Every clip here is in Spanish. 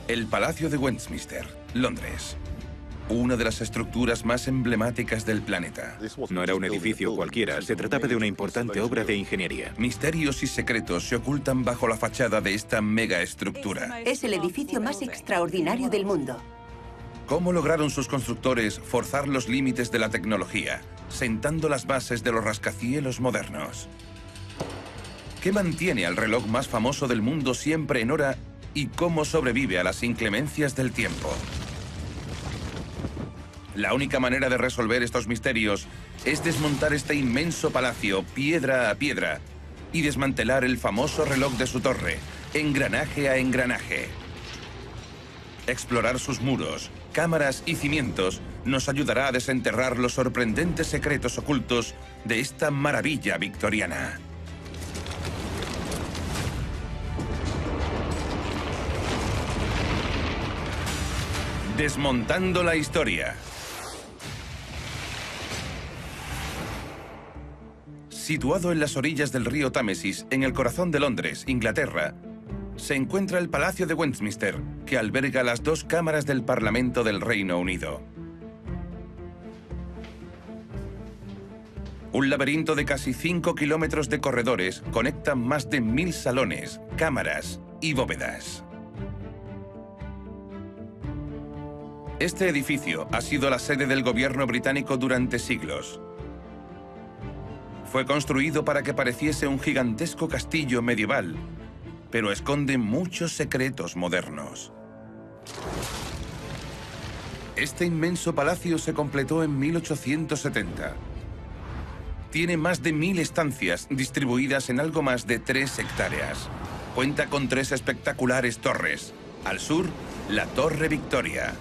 El Palacio de Westminster, Londres. Una de las estructuras más emblemáticas del planeta. No era un edificio cualquiera, se trataba de una importante obra de ingeniería. Misterios y secretos se ocultan bajo la fachada de esta megaestructura. Es el edificio más extraordinario del mundo. ¿Cómo lograron sus constructores forzar los límites de la tecnología, sentando las bases de los rascacielos modernos? ¿Qué mantiene al reloj más famoso del mundo siempre en hora y cómo sobrevive a las inclemencias del tiempo? La única manera de resolver estos misterios es desmontar este inmenso palacio piedra a piedra y desmantelar el famoso reloj de su torre, engranaje a engranaje. Explorar sus muros, cámaras y cimientos nos ayudará a desenterrar los sorprendentes secretos ocultos de esta maravilla victoriana. Desmontando la historia. Situado en las orillas del río Támesis, en el corazón de Londres, Inglaterra, se encuentra el Palacio de Westminster, que alberga las dos cámaras del Parlamento del Reino Unido. Un laberinto de casi 5 kilómetros de corredores conecta más de 1000 salones, cámaras y bóvedas. Este edificio ha sido la sede del gobierno británico durante siglos. Fue construido para que pareciese un gigantesco castillo medieval, pero esconde muchos secretos modernos. Este inmenso palacio se completó en 1870. Tiene más de 1000 estancias distribuidas en algo más de 3 hectáreas. Cuenta con 3 espectaculares torres. Al sur, la Torre Victoria.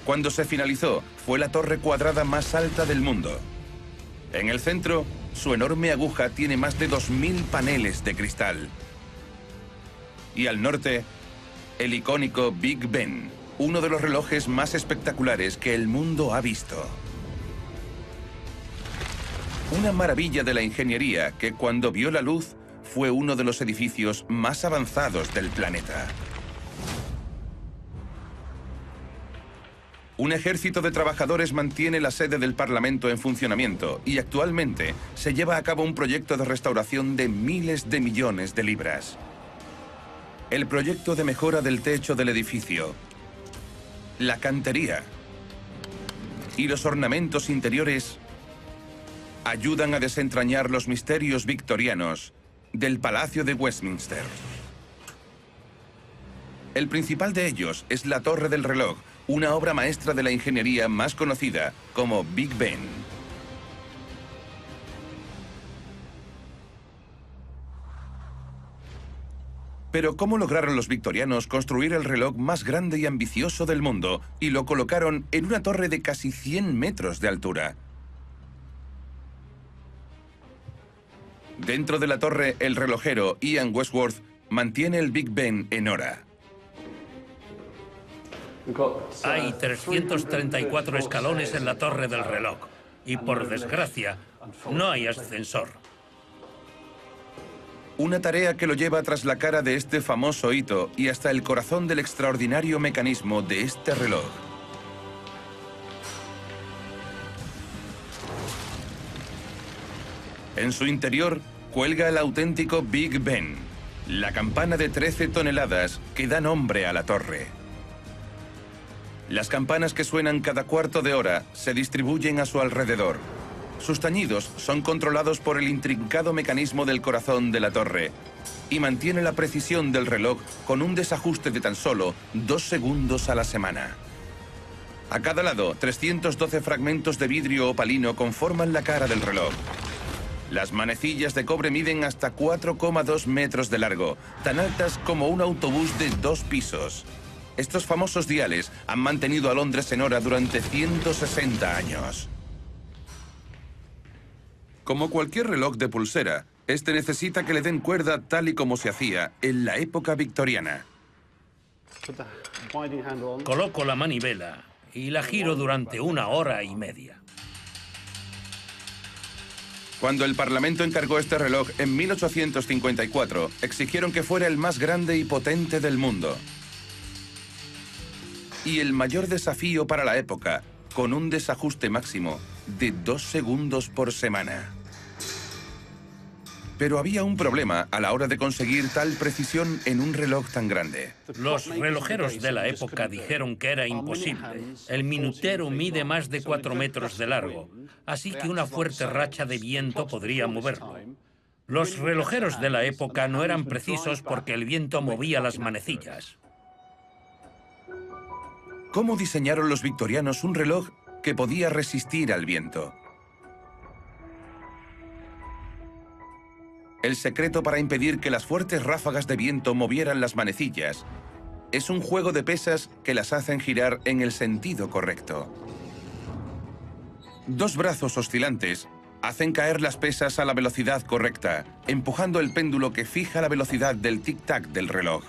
Cuando se finalizó, fue la torre cuadrada más alta del mundo. En el centro, su enorme aguja tiene más de 2000 paneles de cristal. Y al norte, el icónico Big Ben, uno de los relojes más espectaculares que el mundo ha visto. Una maravilla de la ingeniería que cuando vio la luz fue uno de los edificios más avanzados del planeta. Un ejército de trabajadores mantiene la sede del Parlamento en funcionamiento y actualmente se lleva a cabo un proyecto de restauración de miles de millones de libras. El proyecto de mejora del techo del edificio, la cantería y los ornamentos interiores ayudan a desentrañar los misterios victorianos del Palacio de Westminster. El principal de ellos es la Torre del Reloj, una obra maestra de la ingeniería más conocida como Big Ben. Pero ¿cómo lograron los victorianos construir el reloj más grande y ambicioso del mundo y lo colocaron en una torre de casi 100 metros de altura? Dentro de la torre, el relojero Ian Westworth mantiene el Big Ben en hora. Hay 334 escalones en la torre del reloj y, por desgracia, no hay ascensor. Una tarea que lo lleva tras la cara de este famoso hito y hasta el corazón del extraordinario mecanismo de este reloj. En su interior cuelga el auténtico Big Ben, la campana de 13 toneladas que da nombre a la torre. Las campanas que suenan cada cuarto de hora se distribuyen a su alrededor. Sus tañidos son controlados por el intrincado mecanismo del corazón de la torre y mantiene la precisión del reloj con un desajuste de tan solo 2 segundos a la semana. A cada lado, 312 fragmentos de vidrio opalino conforman la cara del reloj. Las manecillas de cobre miden hasta 4,2 metros de largo, tan altas como un autobús de 2 pisos. Estos famosos diales han mantenido a Londres en hora durante 160 años. Como cualquier reloj de pulsera, este necesita que le den cuerda tal y como se hacía en la época victoriana. Coloco la manivela y la giro durante 1 hora y media. Cuando el Parlamento encargó este reloj en 1854, exigieron que fuera el más grande y potente del mundo. y el mayor desafío para la época, con un desajuste máximo de 2 segundos por semana. Pero había un problema a la hora de conseguir tal precisión en un reloj tan grande. Los relojeros de la época dijeron que era imposible. El minutero mide más de 4 metros de largo, así que una fuerte racha de viento podría moverlo. Los relojeros de la época no eran precisos porque el viento movía las manecillas. ¿Cómo diseñaron los victorianos un reloj que podía resistir al viento? El secreto para impedir que las fuertes ráfagas de viento movieran las manecillas es un juego de pesas que las hacen girar en el sentido correcto. 2 brazos oscilantes hacen caer las pesas a la velocidad correcta, empujando el péndulo que fija la velocidad del tic-tac del reloj.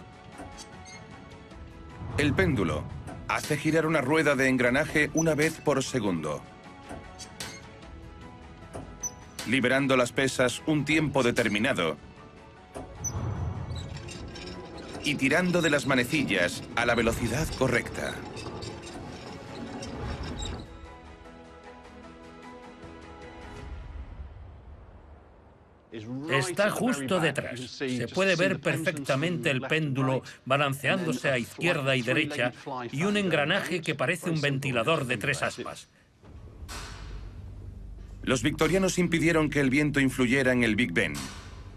El péndulo hace girar una rueda de engranaje una vez por segundo, liberando las pesas un tiempo determinado y tirando de las manecillas a la velocidad correcta. Está justo detrás. Se puede ver perfectamente el péndulo balanceándose a izquierda y derecha y un engranaje que parece un ventilador de 3 aspas. Los victorianos impidieron que el viento influyera en el Big Ben,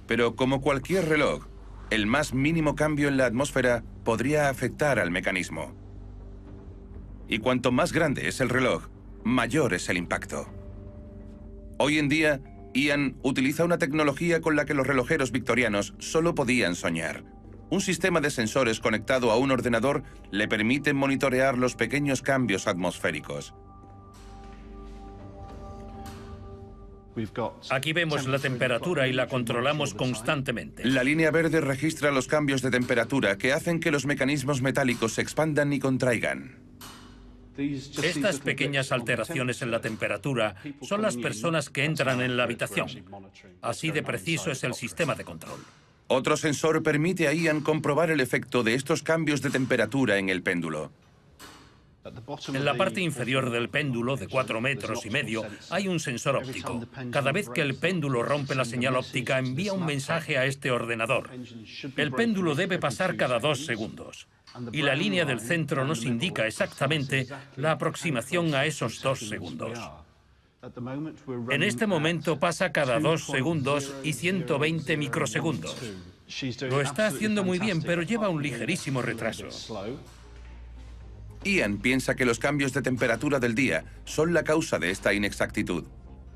pero como cualquier reloj, el más mínimo cambio en la atmósfera podría afectar al mecanismo. Y cuanto más grande es el reloj, mayor es el impacto. Hoy en día, Ian utiliza una tecnología con la que los relojeros victorianos solo podían soñar. Un sistema de sensores conectado a un ordenador le permite monitorear los pequeños cambios atmosféricos. Aquí vemos la temperatura y la controlamos constantemente. La línea verde registra los cambios de temperatura que hacen que los mecanismos metálicos se expandan y contraigan. Estas pequeñas alteraciones en la temperatura son las personas que entran en la habitación. Así de preciso es el sistema de control. Otro sensor permite a Ian comprobar el efecto de estos cambios de temperatura en el péndulo. En la parte inferior del péndulo, de 4,5 metros, hay un sensor óptico. Cada vez que el péndulo rompe la señal óptica, envía un mensaje a este ordenador. El péndulo debe pasar cada 2 segundos. Y la línea del centro nos indica exactamente la aproximación a esos 2 segundos. En este momento pasa cada 2 segundos y 120 microsegundos. Lo está haciendo muy bien, pero lleva un ligerísimo retraso. Ian piensa que los cambios de temperatura del día son la causa de esta inexactitud.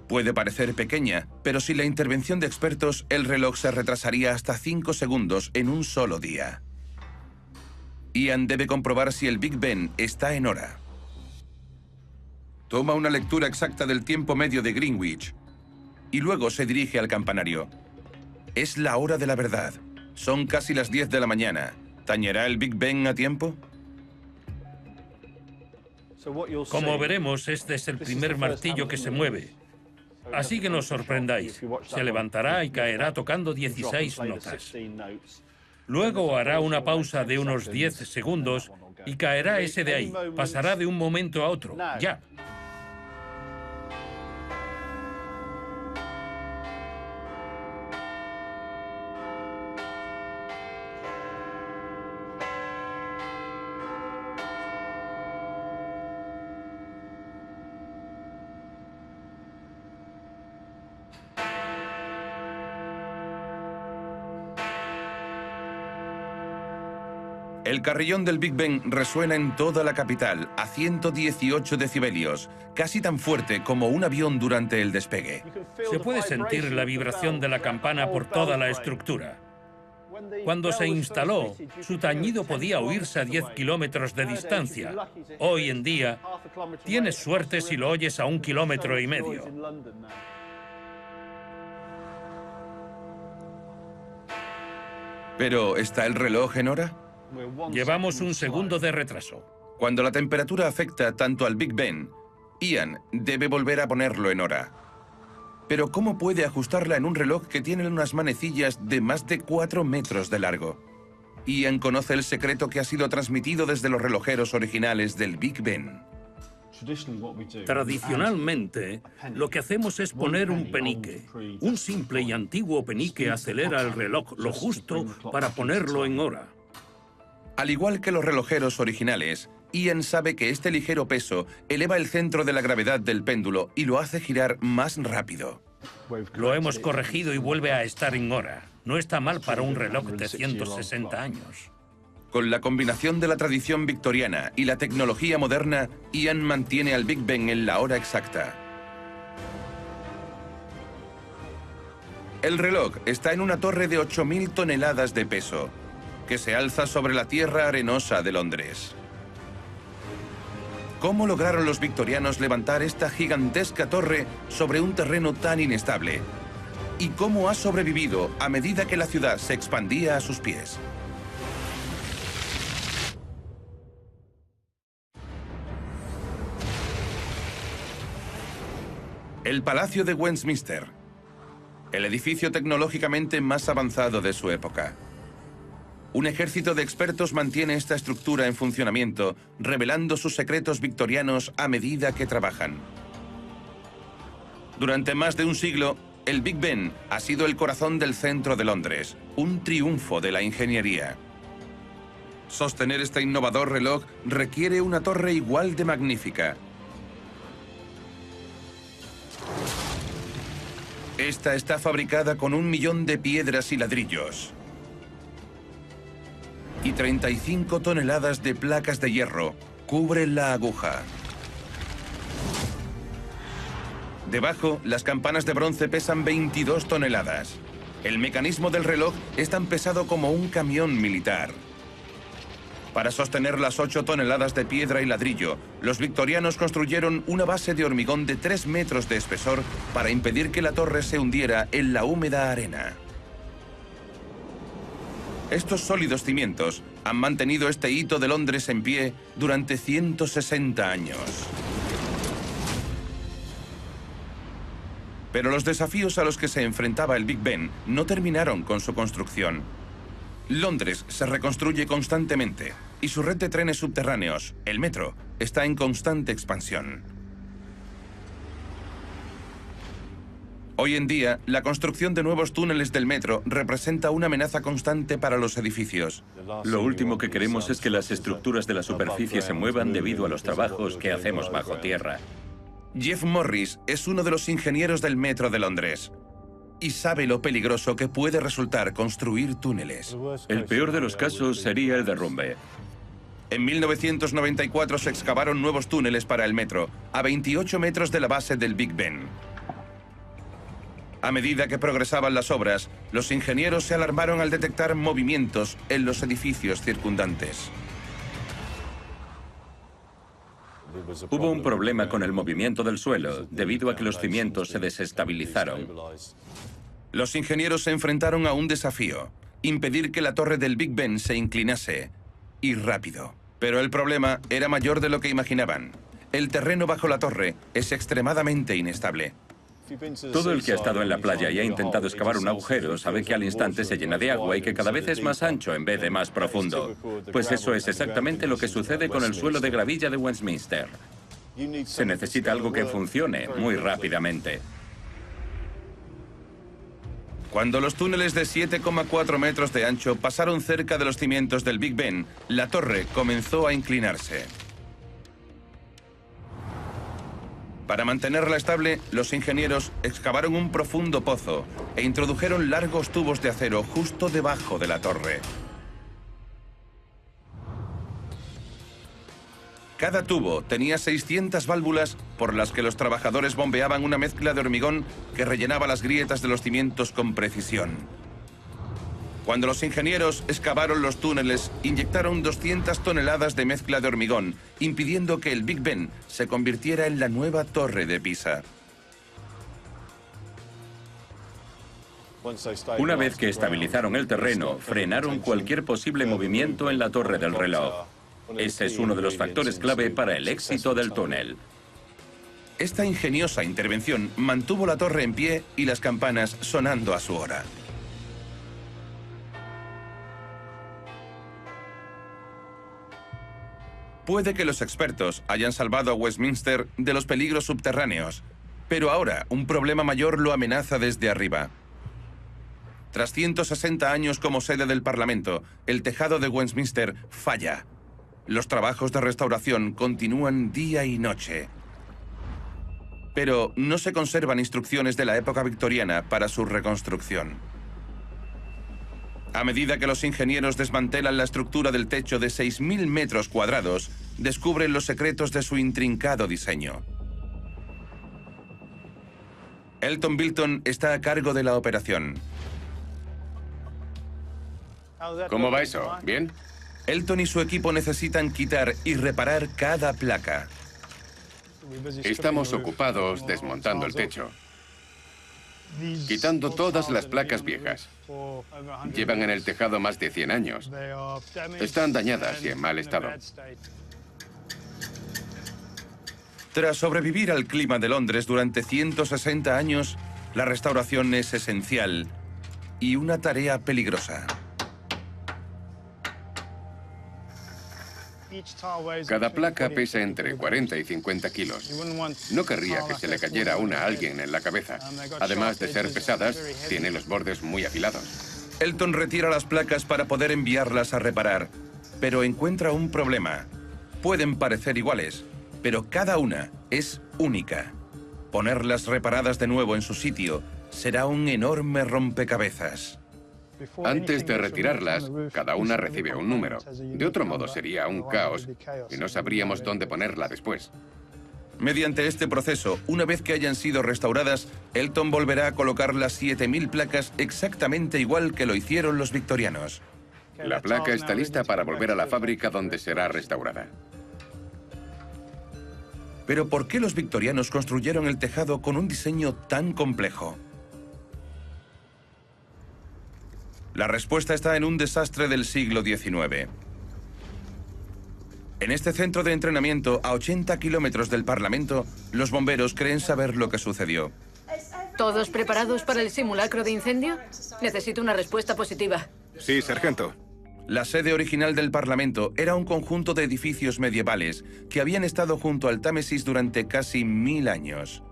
Puede parecer pequeña, pero sin la intervención de expertos, el reloj se retrasaría hasta 5 segundos en un solo día. Ian debe comprobar si el Big Ben está en hora. Toma una lectura exacta del tiempo medio de Greenwich y luego se dirige al campanario. Es la hora de la verdad. Son casi las 10 de la mañana. ¿Tañerá el Big Ben a tiempo? Como veremos, este es el primer martillo que se mueve. Así que no os sorprendáis. Se levantará y caerá tocando 16 notas. Luego hará una pausa de unos 10 segundos y caerá ese de ahí. Pasará de un momento a otro. Ya. El carrillón del Big Ben resuena en toda la capital a 118 decibelios, casi tan fuerte como un avión durante el despegue. Se puede sentir la vibración de la campana por toda la estructura. Cuando se instaló, su tañido podía oírse a 10 kilómetros de distancia. Hoy en día, tienes suerte si lo oyes a 1,5 kilómetros. ¿Pero está el reloj en hora? Llevamos 1 segundo de retraso. Cuando la temperatura afecta tanto al Big Ben, Ian debe volver a ponerlo en hora. Pero ¿cómo puede ajustarla en un reloj que tiene unas manecillas de más de 4 metros de largo? Ian conoce el secreto que ha sido transmitido desde los relojeros originales del Big Ben. Tradicionalmente, lo que hacemos es poner un penique. Un simple y antiguo penique acelera el reloj lo justo para ponerlo en hora. Al igual que los relojeros originales, Ian sabe que este ligero peso eleva el centro de la gravedad del péndulo y lo hace girar más rápido. Lo hemos corregido y vuelve a estar en hora. No está mal para un reloj de 160 años. Con la combinación de la tradición victoriana y la tecnología moderna, Ian mantiene al Big Ben en la hora exacta. El reloj está en una torre de 8.000 toneladas de peso, que se alza sobre la tierra arenosa de Londres. ¿Cómo lograron los victorianos levantar esta gigantesca torre sobre un terreno tan inestable? ¿Y cómo ha sobrevivido a medida que la ciudad se expandía a sus pies? El Palacio de Westminster, el edificio tecnológicamente más avanzado de su época. Un ejército de expertos mantiene esta estructura en funcionamiento, revelando sus secretos victorianos a medida que trabajan. Durante más de un siglo, el Big Ben ha sido el corazón del centro de Londres, un triunfo de la ingeniería. Sostener este innovador reloj requiere una torre igual de magnífica. Esta está fabricada con 1 millón de piedras y ladrillos y 35 toneladas de placas de hierro cubren la aguja. Debajo, las campanas de bronce pesan 22 toneladas. El mecanismo del reloj es tan pesado como un camión militar. Para sostener las 8 toneladas de piedra y ladrillo, los victorianos construyeron una base de hormigón de 3 metros de espesor para impedir que la torre se hundiera en la húmeda arena. Estos sólidos cimientos han mantenido este hito de Londres en pie durante 160 años. Pero los desafíos a los que se enfrentaba el Big Ben no terminaron con su construcción. Londres se reconstruye constantemente y su red de trenes subterráneos, el metro, está en constante expansión. Hoy en día, la construcción de nuevos túneles del metro representa una amenaza constante para los edificios. Lo último que queremos es que las estructuras de la superficie se muevan debido a los trabajos que hacemos bajo tierra. Jeff Morris es uno de los ingenieros del metro de Londres y sabe lo peligroso que puede resultar construir túneles. El peor de los casos sería el derrumbe. En 1994 se excavaron nuevos túneles para el metro, a 28 metros de la base del Big Ben. A medida que progresaban las obras, los ingenieros se alarmaron al detectar movimientos en los edificios circundantes. Hubo un problema con el movimiento del suelo, debido a que los cimientos se desestabilizaron. Los ingenieros se enfrentaron a un desafío: impedir que la torre del Big Ben se inclinase, y rápido. Pero el problema era mayor de lo que imaginaban. El terreno bajo la torre es extremadamente inestable. Todo el que ha estado en la playa y ha intentado excavar un agujero sabe que al instante se llena de agua y que cada vez es más ancho en vez de más profundo. Pues eso es exactamente lo que sucede con el suelo de gravilla de Westminster. Se necesita algo que funcione muy rápidamente. Cuando los túneles de 7,4 metros de ancho pasaron cerca de los cimientos del Big Ben, la torre comenzó a inclinarse. Para mantenerla estable, los ingenieros excavaron un profundo pozo e introdujeron largos tubos de acero justo debajo de la torre. Cada tubo tenía 600 válvulas por las que los trabajadores bombeaban una mezcla de hormigón que rellenaba las grietas de los cimientos con precisión. Cuando los ingenieros excavaron los túneles, inyectaron 200 toneladas de mezcla de hormigón, impidiendo que el Big Ben se convirtiera en la nueva Torre de Pisa. Una vez que estabilizaron el terreno, frenaron cualquier posible movimiento en la torre del reloj. Ese es uno de los factores clave para el éxito del túnel. Esta ingeniosa intervención mantuvo la torre en pie y las campanas sonando a su hora. Puede que los expertos hayan salvado a Westminster de los peligros subterráneos, pero ahora un problema mayor lo amenaza desde arriba. Tras 160 años como sede del Parlamento, el tejado de Westminster falla. Los trabajos de restauración continúan día y noche. Pero no se conservan instrucciones de la época victoriana para su reconstrucción. A medida que los ingenieros desmantelan la estructura del techo de 6.000 metros cuadrados, descubren los secretos de su intrincado diseño. Elton Bilton está a cargo de la operación. ¿Cómo va eso? ¿Bien? Elton y su equipo necesitan quitar y reparar cada placa. Estamos ocupados desmontando el techo, quitando todas las placas viejas. Llevan en el tejado más de 100 años. Están dañadas y en mal estado. Tras sobrevivir al clima de Londres durante 160 años, la restauración es esencial y una tarea peligrosa. Cada placa pesa entre 40 y 50 kilos. No querría que se le cayera una a alguien en la cabeza. Además de ser pesadas, tiene los bordes muy afilados. Elton retira las placas para poder enviarlas a reparar, pero encuentra un problema. Pueden parecer iguales, pero cada una es única. Ponerlas reparadas de nuevo en su sitio será un enorme rompecabezas. Antes de retirarlas, cada una recibe un número. De otro modo sería un caos y no sabríamos dónde ponerla después. Mediante este proceso, una vez que hayan sido restauradas, Elton volverá a colocar las 7.000 placas exactamente igual que lo hicieron los victorianos. La placa está lista para volver a la fábrica donde será restaurada. Pero ¿por qué los victorianos construyeron el tejado con un diseño tan complejo? La respuesta está en un desastre del siglo XIX. En este centro de entrenamiento, a 80 kilómetros del Parlamento, los bomberos creen saber lo que sucedió. ¿Todos preparados para el simulacro de incendio? Necesito una respuesta positiva. Sí, sargento. La sede original del Parlamento era un conjunto de edificios medievales que habían estado junto al Támesis durante casi 1000 años.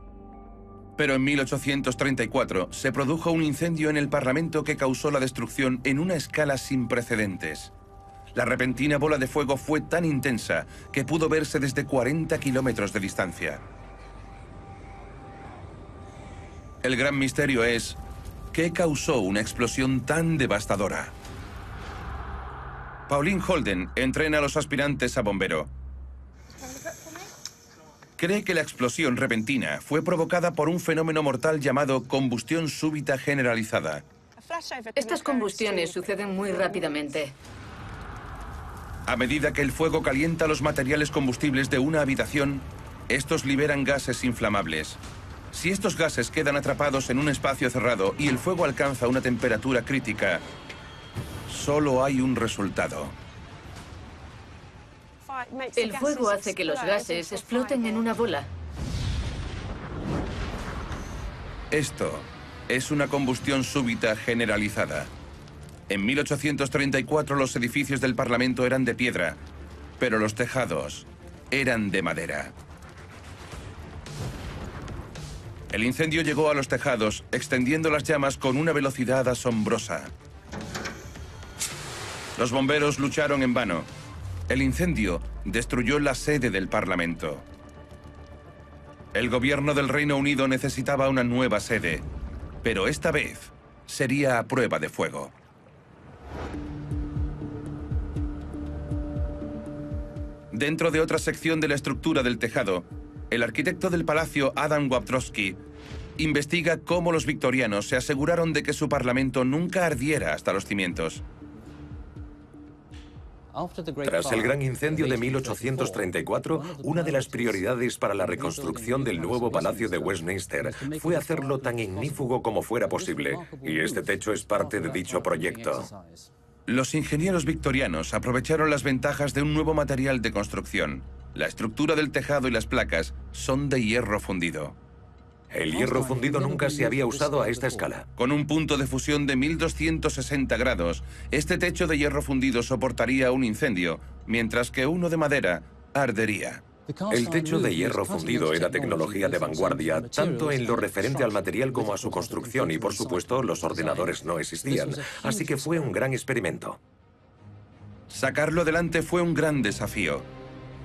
Pero en 1834 se produjo un incendio en el Parlamento que causó la destrucción en una escala sin precedentes. La repentina bola de fuego fue tan intensa que pudo verse desde 40 kilómetros de distancia. El gran misterio es, ¿qué causó una explosión tan devastadora? Pauline Holden entrena a los aspirantes a bombero. Cree que la explosión repentina fue provocada por un fenómeno mortal llamado combustión súbita generalizada. Estas combustiones suceden muy rápidamente. A medida que el fuego calienta los materiales combustibles de una habitación, estos liberan gases inflamables. Si estos gases quedan atrapados en un espacio cerrado y el fuego alcanza una temperatura crítica, solo hay un resultado. El fuego hace que los gases exploten en una bola. Esto es una combustión súbita generalizada. En 1834 los edificios del Parlamento eran de piedra, pero los tejados eran de madera. El incendio llegó a los tejados, extendiendo las llamas con una velocidad asombrosa. Los bomberos lucharon en vano. El incendio destruyó la sede del Parlamento. El gobierno del Reino Unido necesitaba una nueva sede, pero esta vez sería a prueba de fuego. Dentro de otra sección de la estructura del tejado, el arquitecto del palacio Adam Waptrowski investiga cómo los victorianos se aseguraron de que su parlamento nunca ardiera hasta los cimientos. Tras el gran incendio de 1834, una de las prioridades para la reconstrucción del nuevo Palacio de Westminster fue hacerlo tan ignífugo como fuera posible, y este techo es parte de dicho proyecto. Los ingenieros victorianos aprovecharon las ventajas de un nuevo material de construcción. La estructura del tejado y las placas son de hierro fundido. El hierro fundido nunca se había usado a esta escala. Con un punto de fusión de 1260 grados, este techo de hierro fundido soportaría un incendio, mientras que uno de madera ardería. El techo de hierro fundido era tecnología de vanguardia, tanto en lo referente al material como a su construcción, y por supuesto los ordenadores no existían, así que fue un gran experimento. Sacarlo adelante fue un gran desafío.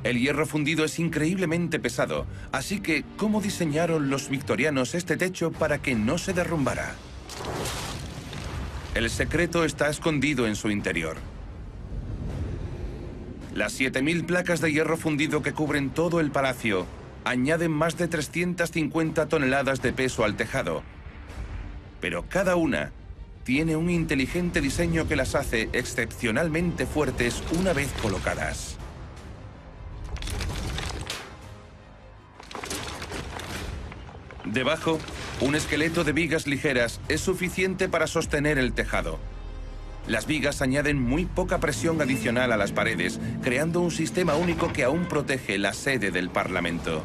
El hierro fundido es increíblemente pesado, así que ¿cómo diseñaron los victorianos este techo para que no se derrumbara? El secreto está escondido en su interior. Las 7000 placas de hierro fundido que cubren todo el palacio añaden más de 350 toneladas de peso al tejado. Pero cada una tiene un inteligente diseño que las hace excepcionalmente fuertes una vez colocadas. Debajo, un esqueleto de vigas ligeras es suficiente para sostener el tejado. Las vigas añaden muy poca presión adicional a las paredes, creando un sistema único que aún protege la sede del Parlamento.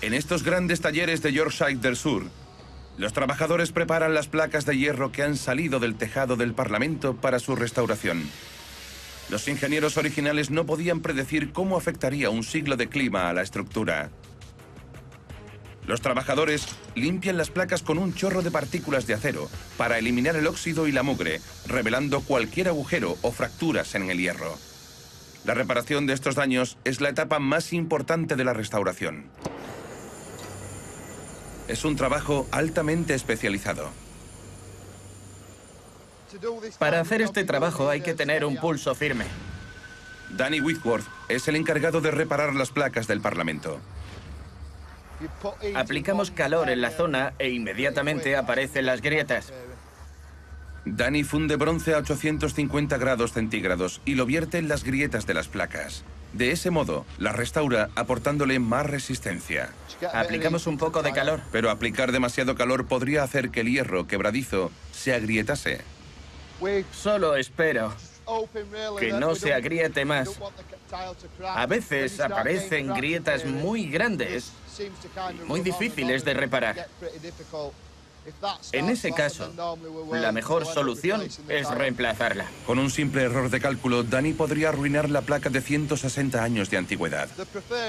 En estos grandes talleres de Yorkshire del Sur, los trabajadores preparan las placas de hierro que han salido del tejado del Parlamento para su restauración. Los ingenieros originales no podían predecir cómo afectaría un siglo de clima a la estructura. Los trabajadores limpian las placas con un chorro de partículas de acero para eliminar el óxido y la mugre, revelando cualquier agujero o fracturas en el hierro. La reparación de estos daños es la etapa más importante de la restauración. Es un trabajo altamente especializado. Para hacer este trabajo hay que tener un pulso firme. Danny Whitworth es el encargado de reparar las placas del Parlamento. Aplicamos calor en la zona e inmediatamente aparecen las grietas. Danny funde bronce a 850 grados centígrados y lo vierte en las grietas de las placas. De ese modo, la restaura aportándole más resistencia. Aplicamos un poco de calor. Pero aplicar demasiado calor podría hacer que el hierro quebradizo se agrietase. Solo espero que no se agriete más. A veces aparecen grietas muy grandes, muy difíciles de reparar. En ese caso, la mejor solución es reemplazarla. Con un simple error de cálculo, Danny podría arruinar la placa de 160 años de antigüedad.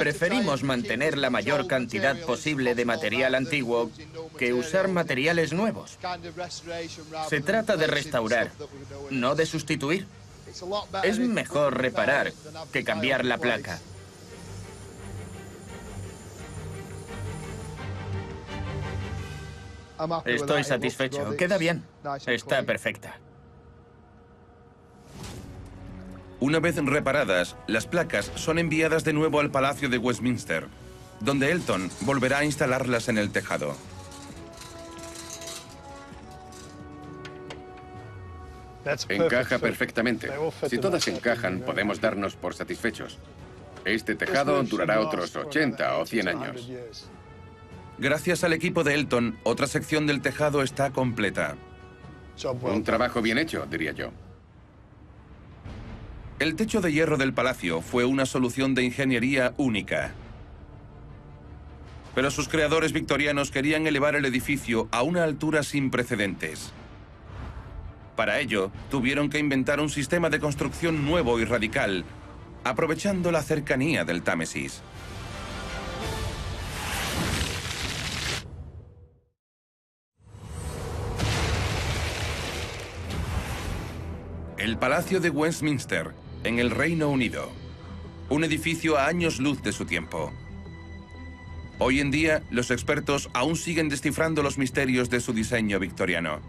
Preferimos mantener la mayor cantidad posible de material antiguo que usar materiales nuevos. Se trata de restaurar, no de sustituir. Es mejor reparar que cambiar la placa. Estoy satisfecho. Queda bien. Está perfecta. Una vez reparadas, las placas son enviadas de nuevo al Palacio de Westminster, donde Elton volverá a instalarlas en el tejado. Encaja perfectamente. Si todas encajan, podemos darnos por satisfechos. Este tejado durará otros 80 o 100 años. Gracias al equipo de Elton, otra sección del tejado está completa. Un trabajo bien hecho, diría yo. El techo de hierro del palacio fue una solución de ingeniería única. Pero sus creadores victorianos querían elevar el edificio a una altura sin precedentes. Para ello, tuvieron que inventar un sistema de construcción nuevo y radical, aprovechando la cercanía del Támesis. El Palacio de Westminster, en el Reino Unido. Un edificio a años luz de su tiempo. Hoy en día, los expertos aún siguen descifrando los misterios de su diseño victoriano.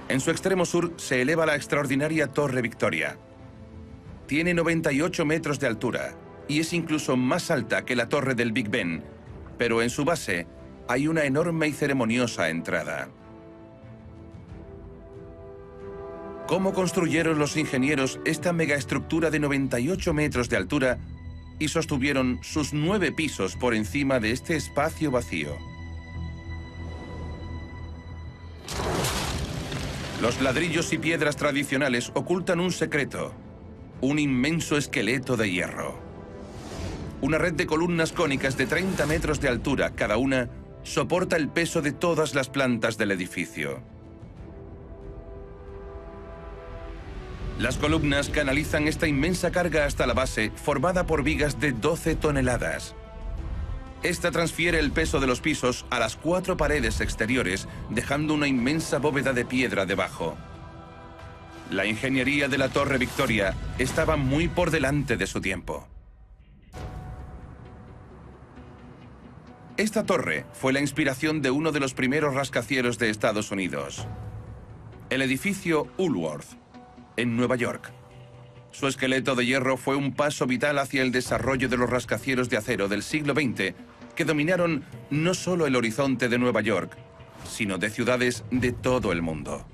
En su extremo sur se eleva la extraordinaria Torre Victoria. Tiene 98 metros de altura y es incluso más alta que la torre del Big Ben, pero en su base hay una enorme y ceremoniosa entrada. ¿Cómo construyeron los ingenieros esta megaestructura de 98 metros de altura y sostuvieron sus 9 pisos por encima de este espacio vacío? Los ladrillos y piedras tradicionales ocultan un secreto: un inmenso esqueleto de hierro. Una red de columnas cónicas de 30 metros de altura cada una soporta el peso de todas las plantas del edificio. Las columnas canalizan esta inmensa carga hasta la base, formada por vigas de 12 toneladas. Esta transfiere el peso de los pisos a las 4 paredes exteriores, dejando una inmensa bóveda de piedra debajo. La ingeniería de la Torre Victoria estaba muy por delante de su tiempo. Esta torre fue la inspiración de uno de los primeros rascacielos de Estados Unidos, el edificio Woolworth, en Nueva York. Su esqueleto de hierro fue un paso vital hacia el desarrollo de los rascacielos de acero del siglo XX, que dominaron no solo el horizonte de Nueva York, sino de ciudades de todo el mundo.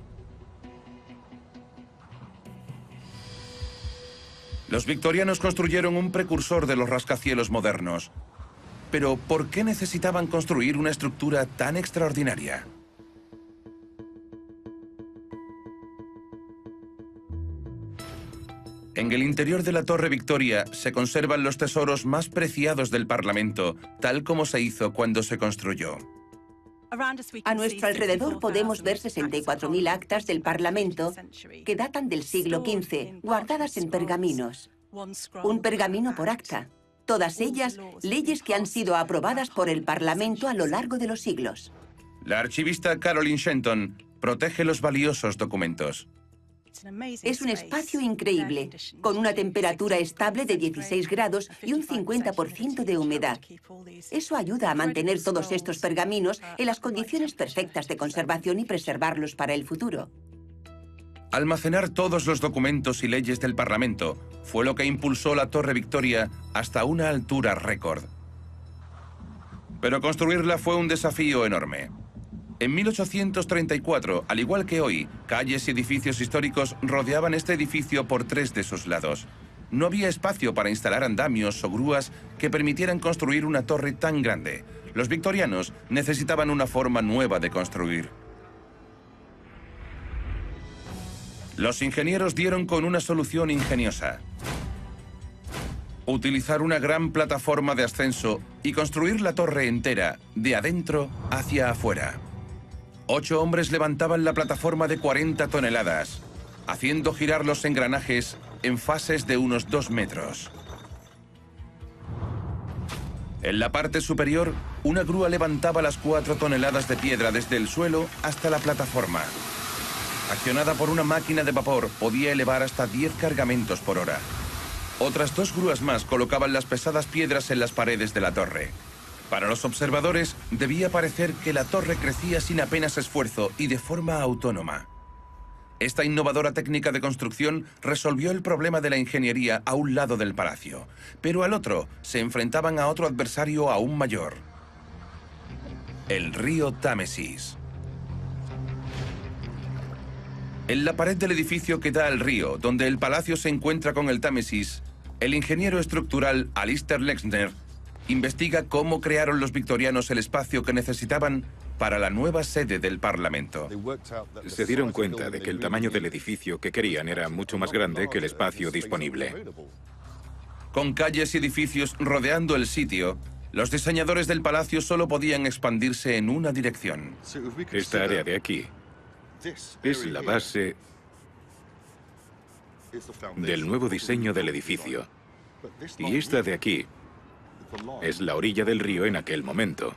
Los victorianos construyeron un precursor de los rascacielos modernos. Pero, ¿por qué necesitaban construir una estructura tan extraordinaria? En el interior de la Torre Victoria se conservan los tesoros más preciados del Parlamento, tal como se hizo cuando se construyó. A nuestro alrededor podemos ver 64.000 actas del Parlamento que datan del siglo XV, guardadas en pergaminos. Un pergamino por acta. Todas ellas, leyes que han sido aprobadas por el Parlamento a lo largo de los siglos. La archivista Caroline Shenton protege los valiosos documentos. Es un espacio increíble, con una temperatura estable de 16 grados y un 50% de humedad. Eso ayuda a mantener todos estos pergaminos en las condiciones perfectas de conservación y preservarlos para el futuro. Almacenar todos los documentos y leyes del Parlamento fue lo que impulsó la Torre Victoria hasta una altura récord. Pero construirla fue un desafío enorme. En 1834, al igual que hoy, calles y edificios históricos rodeaban este edificio por 3 de sus lados. No había espacio para instalar andamios o grúas que permitieran construir una torre tan grande. Los victorianos necesitaban una forma nueva de construir. Los ingenieros dieron con una solución ingeniosa: utilizar una gran plataforma de ascenso y construir la torre entera, de adentro hacia afuera. 8 hombres levantaban la plataforma de 40 toneladas, haciendo girar los engranajes en fases de unos 2 metros. En la parte superior, una grúa levantaba las 4 toneladas de piedra desde el suelo hasta la plataforma. Accionada por una máquina de vapor, podía elevar hasta 10 cargamentos por hora. Otras 2 grúas más colocaban las pesadas piedras en las paredes de la torre. Para los observadores, debía parecer que la torre crecía sin apenas esfuerzo y de forma autónoma. Esta innovadora técnica de construcción resolvió el problema de la ingeniería a un lado del palacio, pero al otro se enfrentaban a otro adversario aún mayor: el río Támesis. En la pared del edificio que da al río, donde el palacio se encuentra con el Támesis, el ingeniero estructural Alistair Lexner investiga cómo crearon los victorianos el espacio que necesitaban para la nueva sede del Parlamento. Se dieron cuenta de que el tamaño del edificio que querían era mucho más grande que el espacio disponible. Con calles y edificios rodeando el sitio, los diseñadores del palacio solo podían expandirse en una dirección. Esta área de aquí es la base del nuevo diseño del edificio. Y esta de aquí es la orilla del río en aquel momento.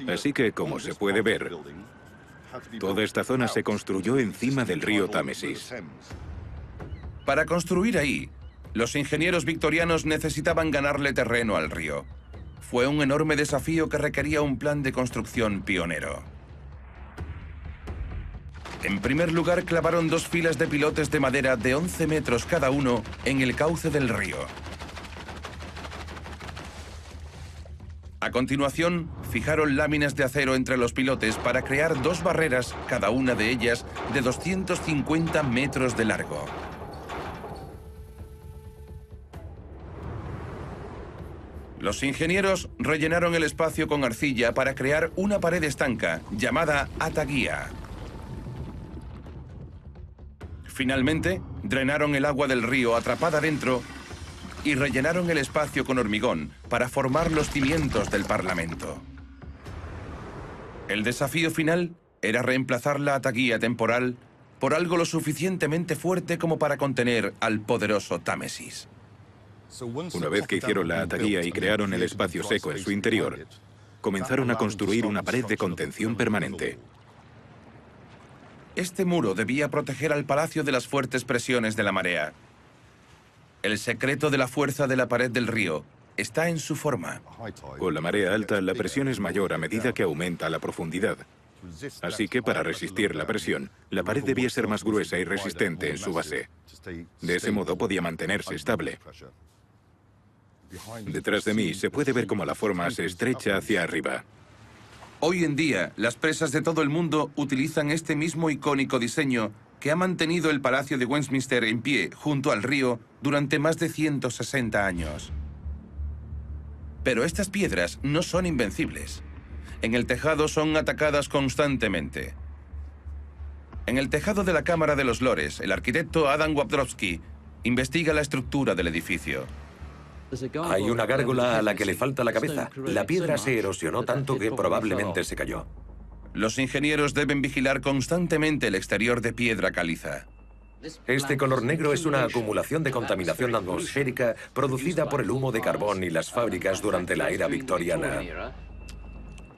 Así que, como se puede ver, toda esta zona se construyó encima del río Támesis. Para construir ahí, los ingenieros victorianos necesitaban ganarle terreno al río. Fue un enorme desafío que requería un plan de construcción pionero. En primer lugar, clavaron 2 filas de pilotes de madera de 11 metros cada uno en el cauce del río. A continuación, fijaron láminas de acero entre los pilotes para crear 2 barreras, cada una de ellas de 250 metros de largo. Los ingenieros rellenaron el espacio con arcilla para crear una pared estanca llamada ataguía. Finalmente, drenaron el agua del río atrapada dentro y rellenaron el espacio con hormigón para formar los cimientos del Parlamento. El desafío final era reemplazar la ataguía temporal por algo lo suficientemente fuerte como para contener al poderoso Támesis. Una vez que hicieron la ataguía y crearon el espacio seco en su interior, comenzaron a construir una pared de contención permanente. Este muro debía proteger al palacio de las fuertes presiones de la marea. El secreto de la fuerza de la pared del río está en su forma. Con la marea alta, la presión es mayor a medida que aumenta la profundidad. Así que para resistir la presión, la pared debía ser más gruesa y resistente en su base. De ese modo podía mantenerse estable. Detrás de mí se puede ver cómo la forma se estrecha hacia arriba. Hoy en día, las presas de todo el mundo utilizan este mismo icónico diseño que ha mantenido el Palacio de Westminster en pie junto al río durante más de 160 años. Pero estas piedras no son invencibles. En el tejado son atacadas constantemente. En el tejado de la Cámara de los Lores, el arquitecto Adam Wabdrowski investiga la estructura del edificio. Hay una gárgola a la que le falta la cabeza. La piedra se erosionó tanto que probablemente se cayó. Los ingenieros deben vigilar constantemente el exterior de piedra caliza. Este color negro es una acumulación de contaminación atmosférica producida por el humo de carbón y las fábricas durante la era victoriana.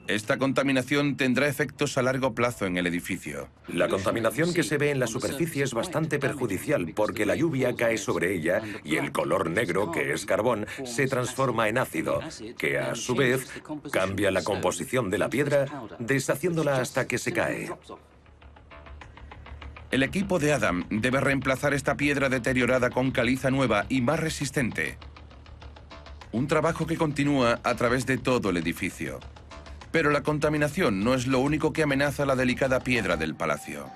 Esta contaminación tendrá efectos a largo plazo en el edificio. La contaminación que se ve en la superficie es bastante perjudicial porque la lluvia cae sobre ella y el color negro, que es carbón, se transforma en ácido, que a su vez cambia la composición de la piedra, deshaciéndola hasta que se cae. El equipo de Adam debe reemplazar esta piedra deteriorada con caliza nueva y más resistente. Un trabajo que continúa a través de todo el edificio. Pero la contaminación no es lo único que amenaza la delicada piedra del palacio.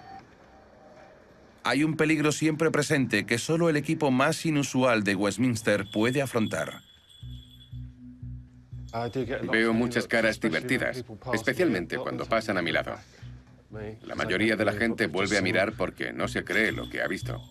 Hay un peligro siempre presente que solo el equipo más inusual de Westminster puede afrontar. Veo muchas caras divertidas, especialmente cuando pasan a mi lado. La mayoría de la gente vuelve a mirar porque no se cree lo que ha visto.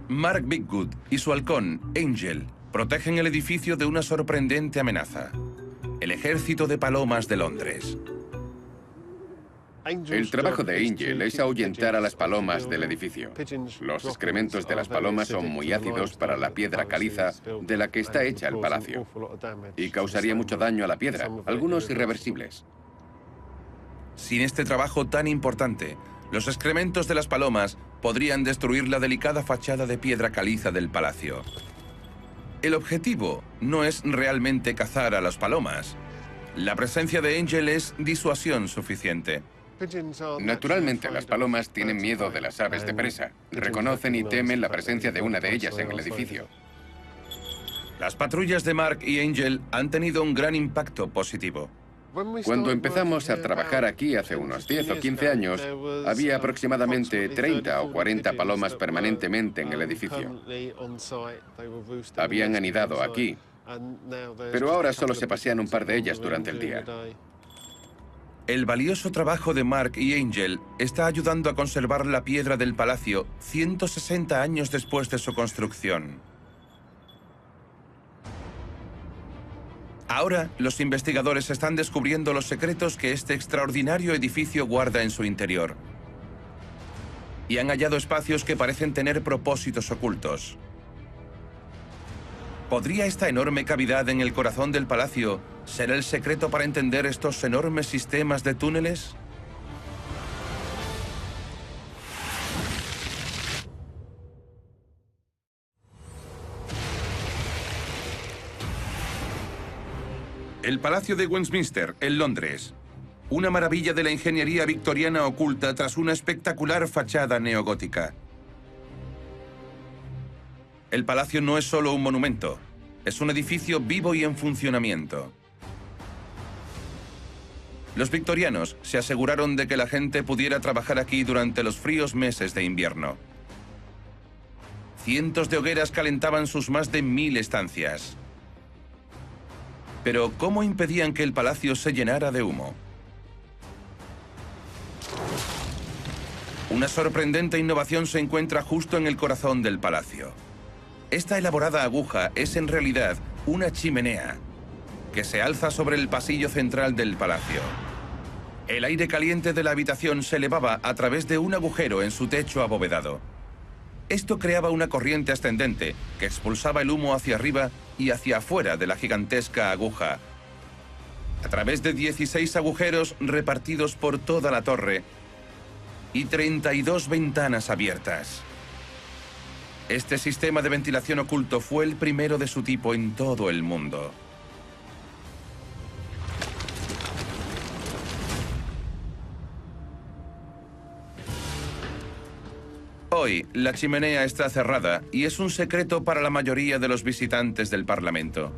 Mark Bigwood y su halcón, Angel, protegen el edificio de una sorprendente amenaza: el ejército de palomas de Londres. El trabajo de Angel es ahuyentar a las palomas del edificio. Los excrementos de las palomas son muy ácidos para la piedra caliza de la que está hecha el palacio, y causaría mucho daño a la piedra, algunos irreversibles. Sin este trabajo tan importante, los excrementos de las palomas podrían destruir la delicada fachada de piedra caliza del palacio. El objetivo no es realmente cazar a las palomas. La presencia de Angel es disuasión suficiente. Naturalmente, las palomas tienen miedo de las aves de presa. Reconocen y temen la presencia de una de ellas en el edificio. Las patrullas de Mark y Angel han tenido un gran impacto positivo. Cuando empezamos a trabajar aquí hace unos 10 o 15 años, había aproximadamente 30 o 40 palomas permanentemente en el edificio. Habían anidado aquí, pero ahora solo se pasean un par de ellas durante el día. El valioso trabajo de Mark y Angel está ayudando a conservar la piedra del palacio 160 años después de su construcción. Ahora, los investigadores están descubriendo los secretos que este extraordinario edificio guarda en su interior. Y han hallado espacios que parecen tener propósitos ocultos. ¿Podría esta enorme cavidad en el corazón del palacio ser el secreto para entender estos enormes sistemas de túneles? El Palacio de Westminster, en Londres. Una maravilla de la ingeniería victoriana oculta tras una espectacular fachada neogótica. El palacio no es solo un monumento, es un edificio vivo y en funcionamiento. Los victorianos se aseguraron de que la gente pudiera trabajar aquí durante los fríos meses de invierno. Cientos de hogueras calentaban sus más de 1000 estancias. Pero, ¿cómo impedían que el palacio se llenara de humo? Una sorprendente innovación se encuentra justo en el corazón del palacio. Esta elaborada aguja es en realidad una chimenea, que se alza sobre el pasillo central del palacio. El aire caliente de la habitación se elevaba a través de un agujero en su techo abovedado. Esto creaba una corriente ascendente que expulsaba el humo hacia arriba y hacia afuera de la gigantesca aguja, a través de 16 agujeros repartidos por toda la torre y 32 ventanas abiertas. Este sistema de ventilación oculto fue el primero de su tipo en todo el mundo. Hoy, la chimenea está cerrada y es un secreto para la mayoría de los visitantes del Parlamento.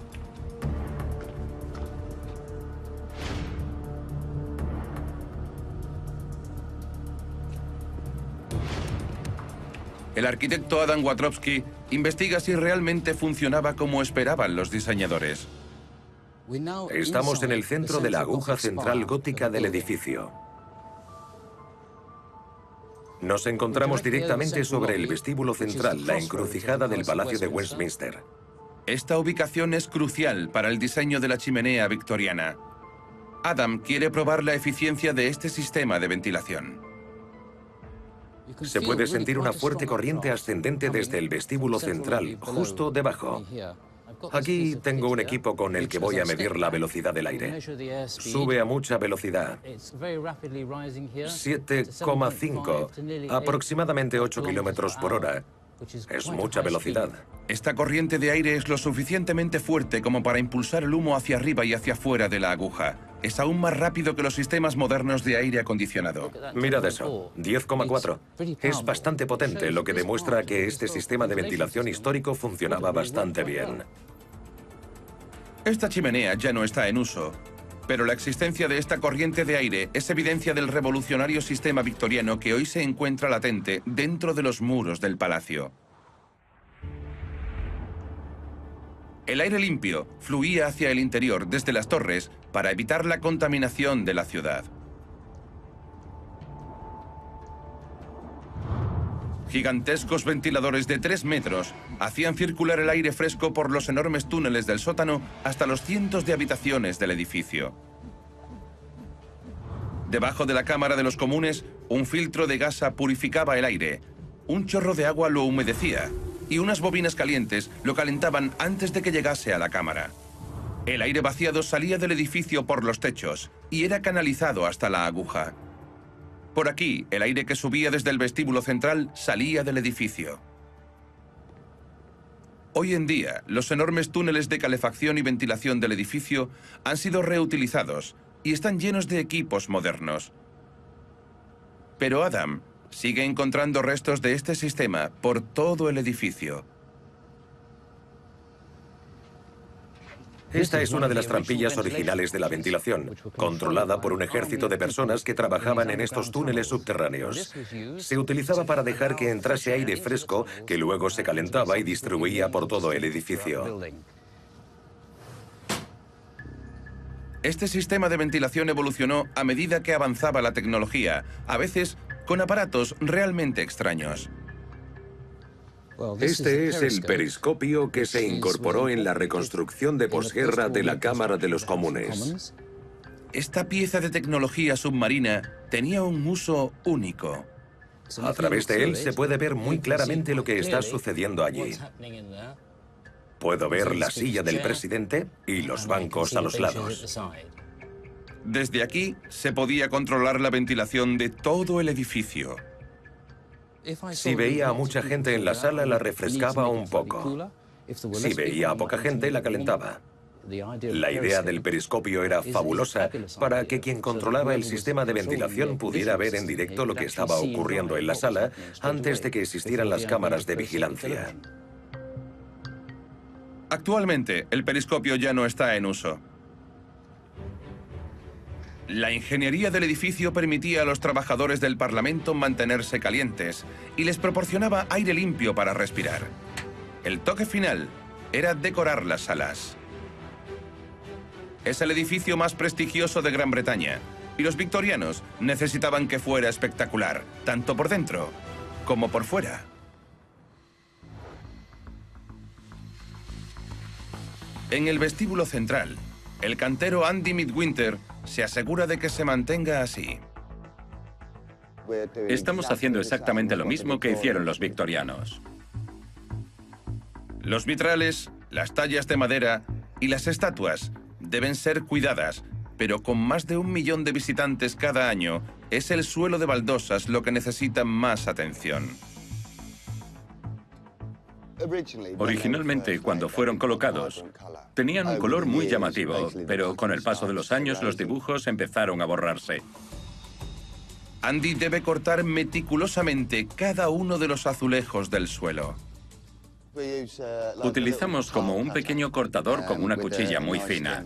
El arquitecto Adam Watrowski investiga si realmente funcionaba como esperaban los diseñadores. Estamos en el centro de la aguja central gótica del edificio. Nos encontramos directamente sobre el vestíbulo central, la encrucijada del Palacio de Westminster. Esta ubicación es crucial para el diseño de la chimenea victoriana. Adam quiere probar la eficiencia de este sistema de ventilación. Se puede sentir una fuerte corriente ascendente desde el vestíbulo central, justo debajo. Aquí tengo un equipo con el que voy a medir la velocidad del aire. Sube a mucha velocidad. 7,5, aproximadamente 8 kilómetros por hora. Es mucha velocidad. Esta corriente de aire es lo suficientemente fuerte como para impulsar el humo hacia arriba y hacia afuera de la aguja. Es aún más rápido que los sistemas modernos de aire acondicionado. Mirad eso, 10,4. Es bastante potente, lo que demuestra que este sistema de ventilación histórico funcionaba bastante bien. Esta chimenea ya no está en uso, pero la existencia de esta corriente de aire es evidencia del revolucionario sistema victoriano que hoy se encuentra latente dentro de los muros del palacio. El aire limpio fluía hacia el interior desde las torres para evitar la contaminación de la ciudad. Gigantescos ventiladores de 3 metros hacían circular el aire fresco por los enormes túneles del sótano hasta los cientos de habitaciones del edificio. Debajo de la Cámara de los Comunes, un filtro de gasa purificaba el aire, un chorro de agua lo humedecía y unas bobinas calientes lo calentaban antes de que llegase a la cámara. El aire vaciado salía del edificio por los techos y era canalizado hasta la aguja. Por aquí, el aire que subía desde el vestíbulo central salía del edificio. Hoy en día, los enormes túneles de calefacción y ventilación del edificio han sido reutilizados y están llenos de equipos modernos. Pero Adam sigue encontrando restos de este sistema por todo el edificio. Esta es una de las trampillas originales de la ventilación, controlada por un ejército de personas que trabajaban en estos túneles subterráneos. Se utilizaba para dejar que entrase aire fresco, que luego se calentaba y distribuía por todo el edificio. Este sistema de ventilación evolucionó a medida que avanzaba la tecnología, a veces con aparatos realmente extraños. Este es el periscopio que se incorporó en la reconstrucción de posguerra de la Cámara de los Comunes. Esta pieza de tecnología submarina tenía un uso único. A través de él se puede ver muy claramente lo que está sucediendo allí. Puedo ver la silla del presidente y los bancos a los lados. Desde aquí se podía controlar la ventilación de todo el edificio. Si veía a mucha gente en la sala, la refrescaba un poco. Si veía a poca gente, la calentaba. La idea del periscopio era fabulosa para que quien controlaba el sistema de ventilación pudiera ver en directo lo que estaba ocurriendo en la sala antes de que existieran las cámaras de vigilancia. Actualmente, el periscopio ya no está en uso. La ingeniería del edificio permitía a los trabajadores del Parlamento mantenerse calientes y les proporcionaba aire limpio para respirar. El toque final era decorar las salas. Es el edificio más prestigioso de Gran Bretaña y los victorianos necesitaban que fuera espectacular, tanto por dentro como por fuera. En el vestíbulo central, el cantero Andy Midwinter se asegura de que se mantenga así. Estamos haciendo exactamente lo mismo que hicieron los victorianos. Los vitrales, las tallas de madera y las estatuas deben ser cuidadas, pero con más de 1 millón de visitantes cada año, es el suelo de baldosas lo que necesita más atención. Originalmente, cuando fueron colocados, tenían un color muy llamativo, pero con el paso de los años los dibujos empezaron a borrarse. Andy debe cortar meticulosamente cada uno de los azulejos del suelo. Utilizamos como un pequeño cortador con una cuchilla muy fina.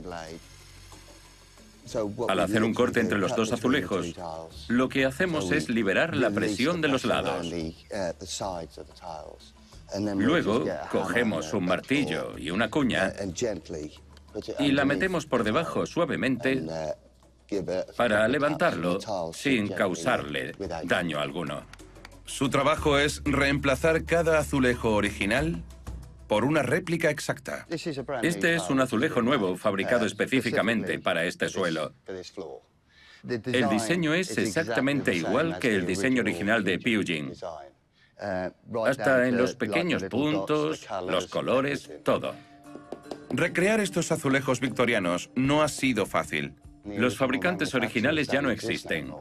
Al hacer un corte entre los dos azulejos, lo que hacemos es liberar la presión de los lados. Luego, cogemos un martillo y una cuña y la metemos por debajo suavemente para levantarlo sin causarle daño alguno. Su trabajo es reemplazar cada azulejo original por una réplica exacta. Este es un azulejo nuevo fabricado específicamente para este suelo. El diseño es exactamente igual que el diseño original de Pugin. Hasta en los pequeños puntos, los colores, todo. Recrear estos azulejos victorianos no ha sido fácil. Los fabricantes originales ya no existen.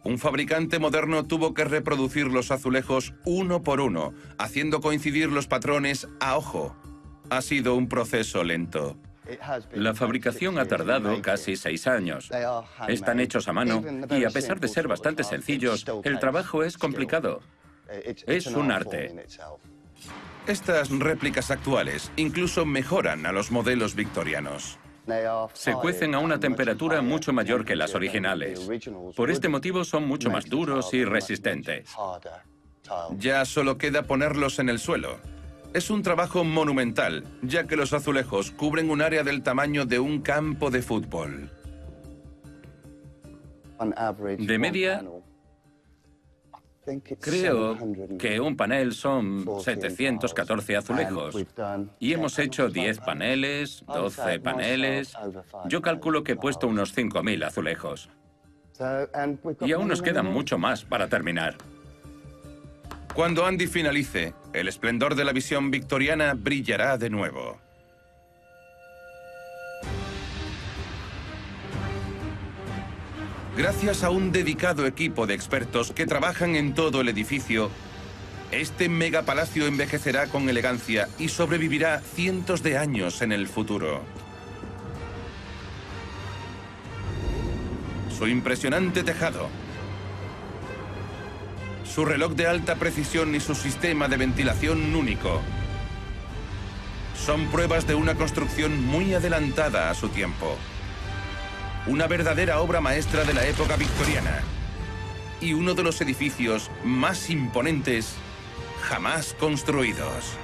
Un fabricante moderno tuvo que reproducir los azulejos uno por uno, haciendo coincidir los patrones a ojo. Ha sido un proceso lento. La fabricación ha tardado casi 6 años. Están hechos a mano y, a pesar de ser bastante sencillos, el trabajo es complicado. Es un arte. Estas réplicas actuales incluso mejoran a los modelos victorianos. Se cuecen a una temperatura mucho mayor que las originales. Por este motivo son mucho más duros y resistentes. Ya solo queda ponerlos en el suelo. Es un trabajo monumental, ya que los azulejos cubren un área del tamaño de un campo de fútbol. De media, creo que un panel son 714 azulejos. Y hemos hecho 10 paneles, 12 paneles. Yo calculo que he puesto unos 5.000 azulejos. Y aún nos quedan mucho más para terminar. Cuando Andy finalice, el esplendor de la visión victoriana brillará de nuevo. Gracias a un dedicado equipo de expertos que trabajan en todo el edificio, este megapalacio envejecerá con elegancia y sobrevivirá cientos de años en el futuro. Su impresionante tejado, su reloj de alta precisión y su sistema de ventilación único son pruebas de una construcción muy adelantada a su tiempo. Una verdadera obra maestra de la época victoriana y uno de los edificios más imponentes jamás construidos.